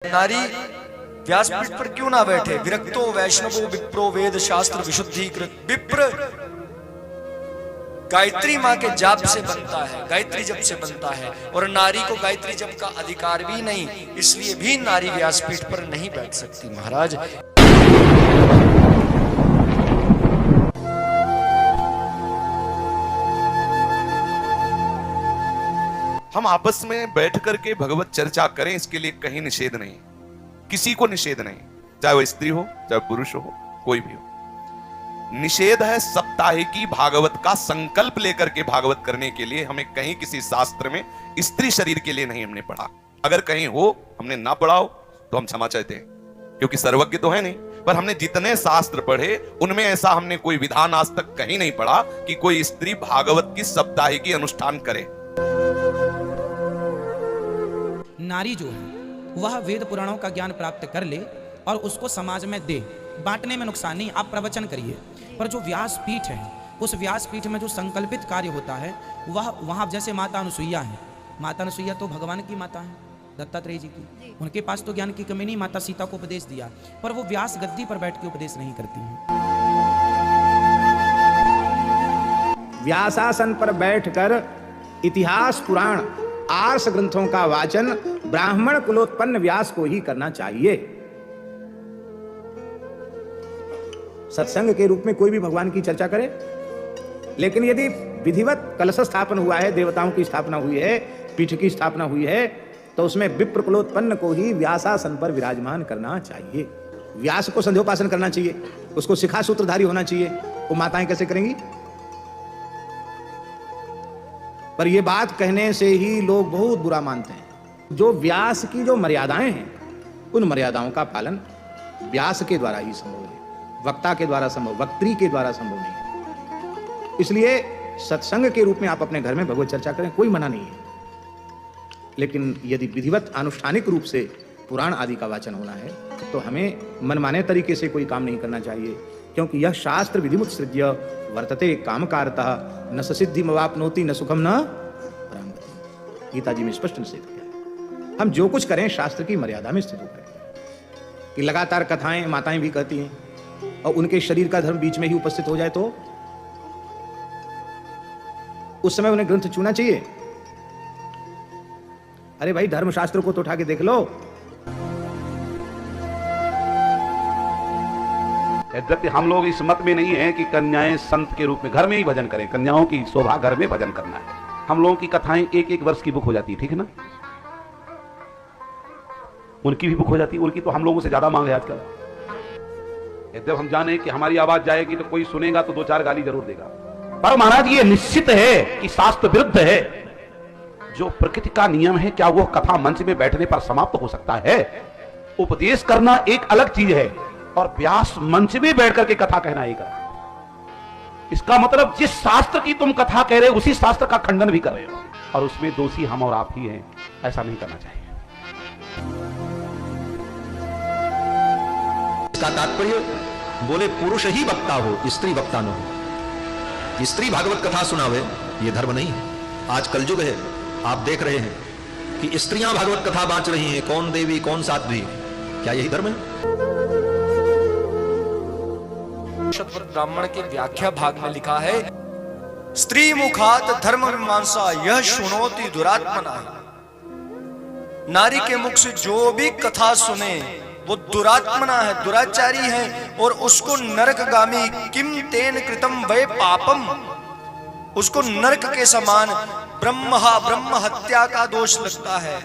नारी व्यासपीठ पर क्यों ना बैठे? विरक्तो वैष्णवो विप्रो वेद शास्त्र विशुद्धीकृत। विप्र गायत्री माँ के जाप से बनता है, गायत्री जप से बनता है, और नारी को गायत्री जप का अधिकार भी नहीं, इसलिए भी नारी व्यासपीठ पर नहीं बैठ सकती। महाराज हम आपस में बैठ करके भगवत चर्चा करें, इसके लिए कहीं निषेध नहीं, किसी को निषेध नहीं, चाहे वो स्त्री हो चाहे पुरुष हो, कोई भी हो। निषेध है सप्ताहिकी भागवत का संकल्प लेकर के भागवत करने के लिए। हमें कहीं किसी शास्त्र में स्त्री शरीर के लिए नहीं हमने पढ़ा। अगर कहीं हो हमने ना पढ़ा हो तो हम क्षमा चाहते हैं, क्योंकि सर्वज्ञ तो है नहीं। पर हमने जितने शास्त्र पढ़े उनमें ऐसा हमने कोई विधान आज तक कहीं नहीं पढ़ा कि कोई स्त्री भागवत की सप्ताहिकी अनुष्ठान करे। नारी जो है वह वेद पुराणों का ज्ञान प्राप्त कर ले और उसको समाज में दे, बांटने में नुकसान नहीं, आप प्रवचन करिए। पर जो व्यासपीठ है, उस व्यासपीठ में जो संकल्पित कार्य होता है वह वहाँ, जैसे माता अनुसुईया है, माता अनुसुईया तो भगवान की माता है, दत्तात्रेय जी की, उनके पास तो ज्ञान की कमी नहीं, माता सीता को उपदेश दिया, पर वो व्यास गद्दी पर बैठ के उपदेश नहीं करती हैं। व्यासासन पर बैठकर इतिहास पुराण आर्ष ग्रंथों का वाचन ब्राह्मण कुलोत्पन्न व्यास को ही करना चाहिए। सत्संग के रूप में कोई भी भगवान की चर्चा करे, लेकिन यदि विधिवत कलश स्थापन हुआ है, देवताओं की स्थापना हुई है, पीठ की स्थापना हुई है, तो उसमें विप्र कुलोत्पन्न को ही व्यासासन पर विराजमान करना चाहिए। व्यास को संध्योपासन करना चाहिए, उसको शिखा सूत्रधारी होना चाहिए। वो माताएं कैसे करेंगी? पर यह बात कहने से ही लोग बहुत बुरा मानते हैं। जो व्यास की जो मर्यादाएं हैं, उन मर्यादाओं का पालन व्यास के द्वारा ही संभव है, वक्ता के द्वारा संभव, वक्त्री के द्वारा संभव नहीं। इसलिए सत्संग के रूप में आप अपने घर में भगवत चर्चा करें, कोई मना नहीं है। लेकिन यदि विधिवत आनुष्ठानिक रूप से पुराण आदि का वाचन होना है तो हमें मनमाने तरीके से कोई काम नहीं करना चाहिए, क्योंकि यह शास्त्र विधिमुत्सृज्य वर्तते कामकारतः न सिद्धिमवाप्नोति न सुखम न परांगति। गीता जी में स्पष्ट निषेध किया है। हम जो कुछ करें शास्त्र की मर्यादा में स्थित होकर। कि लगातार कथाएं माताएं भी कहती हैं और उनके शरीर का धर्म बीच में ही उपस्थित हो जाए तो उस समय उन्हें ग्रंथ चुना चाहिए। अरे भाई, धर्मशास्त्र को तो उठा के देख लो। यद्यपि हम लोग इस मत में नहीं है कि कन्याएं संत के रूप में घर में ही भजन करें, कन्याओं की शोभा घर में भजन करना है। हम लोगों की कथाएं एक एक वर्ष की बुक हो जाती है, ठीक है ना? उनकी भी बुक हो जाती है, उनकी तो हम लोगों से ज्यादा मांग है आजकल। यद्यपि हम जाने कि हमारी आवाज जाएगी तो कोई सुनेगा तो दो चार गाली जरूर देगा, पर महाराज ये निश्चित है कि शास्त्र विरुद्ध है। जो प्रकृति का नियम है, क्या वो कथा मंच में बैठने पर समाप्त हो सकता है? उपदेश करना एक अलग चीज है और व्यास मंच में बैठ करके कथा कहना एक अलग। इसका मतलब जिस शास्त्र की तुम कथा कह रहे हो उसी शास्त्र का खंडन भी कर रहे हो, और उसमें दोषी हम और आप ही हैं। ऐसा नहीं करना चाहिए। इसका तात्पर्य बोले पुरुष ही वक्ता हो, स्त्री वक्ता न हो। स्त्री भागवत कथा सुनावे ये धर्म नहीं है। आज कलयुग है, आप देख रहे हैं कि स्त्रियां भागवत कथा बांच रही हैं, कौन देवी कौन साध्वी, क्या यही धर्म है? ब्राह्मण के व्याख्या भाग में लिखा है, स्त्री मुखात धर्म मीमांसा यह शुणोति दुरात्मना। नारी के मुख से जो भी कथा सुने वो दुरात्मना है, दुराचारी है, और उसको नरकगामी किम तेन कृतम वै पापम, उसको नरक के समान ब्रह्म हत्या का दोष लगता है।